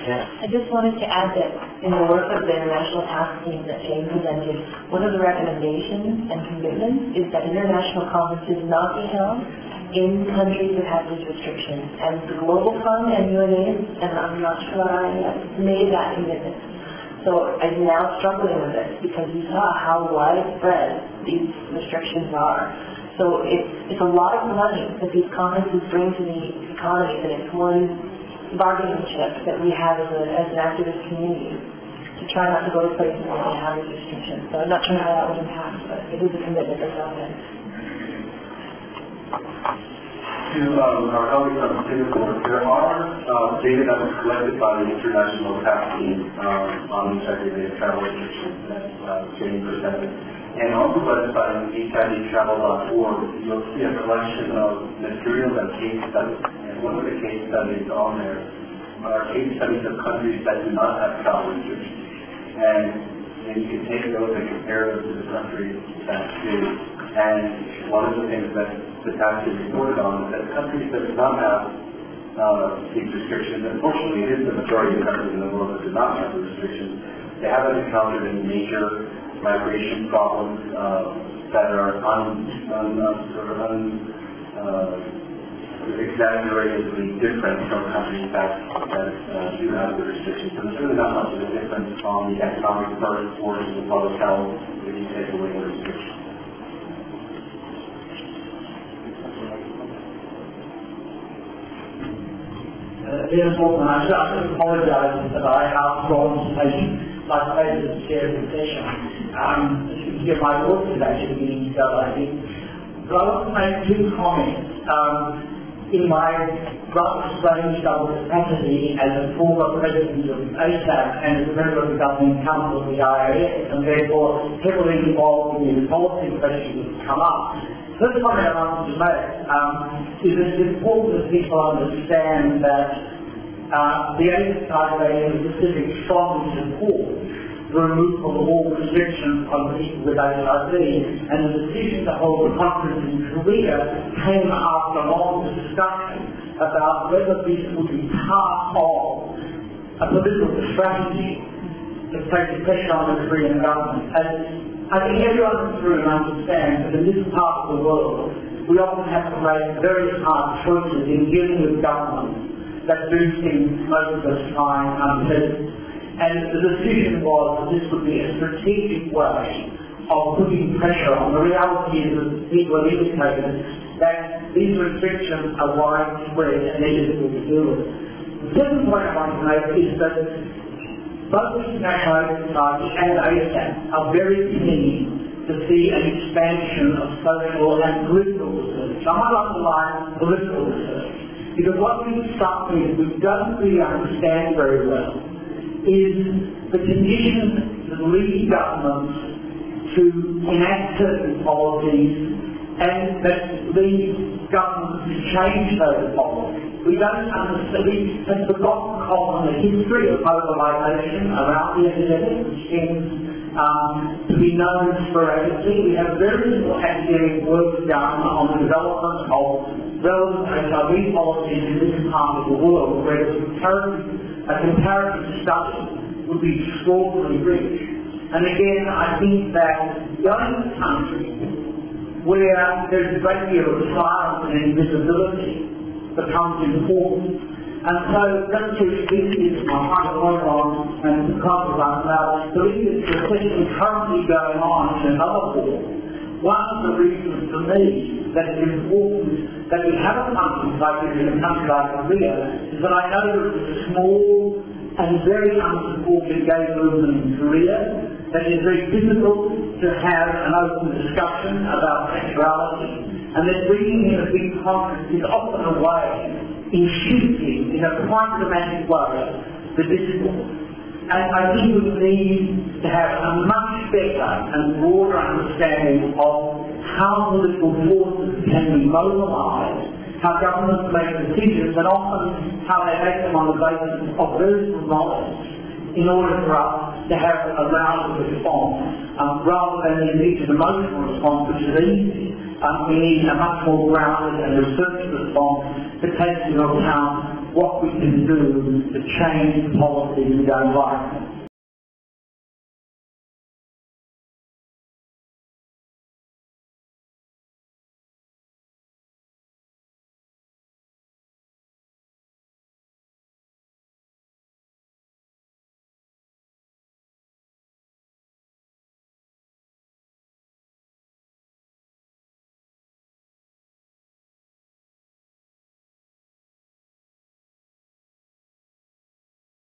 I just wanted to add that in the work of the international task team that Jane presented, one of the recommendations and commitments is that international conferences not be held in countries that have these restrictions. And the Global Fund and UNAIDS, and I'm not sure I have made that commitment. So I'm now struggling with it because we saw how widespread these restrictions are. So it's a lot of money that these conferences bring to the economy, and it's one bargaining chip that we have as an activist community to try not to go to places where they have these restrictions. So I'm not sure how that would impact, but it is a commitment that's out there. To our colleagues on Singapore, there are data that was collected by the International Task Team on segregated travel restrictions that Jane presented. And on the website, HIVtravel.org, you'll see a collection of materials and case studies. And one of the case studies on there are case studies of countries that do not have travel restrictions. And you can take those and compare them to the countries that do. And one of the things that the task team reported on is that countries that do not have these restrictions, unfortunately it is the majority of countries in the world that do not have the restrictions, they haven't encountered any major migration problems that are exaggeratedly different from countries that do have the restrictions. So there's really not much of a difference on the economic burden forces the public health if you take away the restrictions. Dear Bolton, I just apologize that I asked Ron's patient, like I said, to chair the session. Yeah, my voice is actually being done, I think. But I want to make two comments. In my rather strange double capacity as a former president of ASAP and as a member of the Governing Council of the IAS, and therefore heavily involved in the policy questions that come up. First comment I want to make is that it's important that people understand that the ASAP has specific strong support the removal of all restrictions on people with HIV, and the decision to hold the conference in Korea came after long discussion about whether this would be part of a political strategy to take pressure on the Korean government. And I think everyone in the room understands that in this part of the world, we often have to make very hard choices in dealing with governments that do things most of the time unpleasant. And the decision was that this would be a strategic way of putting pressure on. The reality is that people have indicated that these restrictions are widespread and they're difficult to deal with. The second point I want to make is that both the International Society and ASAP are very keen to see an expansion of social and political research. I might underline political research, because what we've stuck with, we don't really understand very well, is the conditions that lead governments to enact certain policies and that lead governments to change those policies. We don't understand, we have forgotten often the history of mobilisation around the epidemic, which tends to be known sporadically. We have very little academic work done on the development of relevant HIV policies in this part of the world, where a comparative study would be extraordinarily rich. And again, I think that going to countries where there's a great deal of silence and invisibility becomes important. And so, just to speak this, my final point on, and because of that, now, the discussion currently going on in another form. One of the reasons for me that it's important that we have a country like this in a country like Korea is that I know that it's a small and very unsupported gay movement in Korea, that it is very difficult to have an open discussion about sexuality, and that bringing in a big conference is often a way in shifting in a quite dramatic way the discourse. And I think we need to have a much better and broader understanding of how political forces can be mobilised, how governments make decisions, and often how they make them on the basis of very little knowledge in order for us to have a rounded response, rather than indeed an emotional response, which is easy. We need a much more grounded and researched response that takes into account what we can do to change the policies we don't like.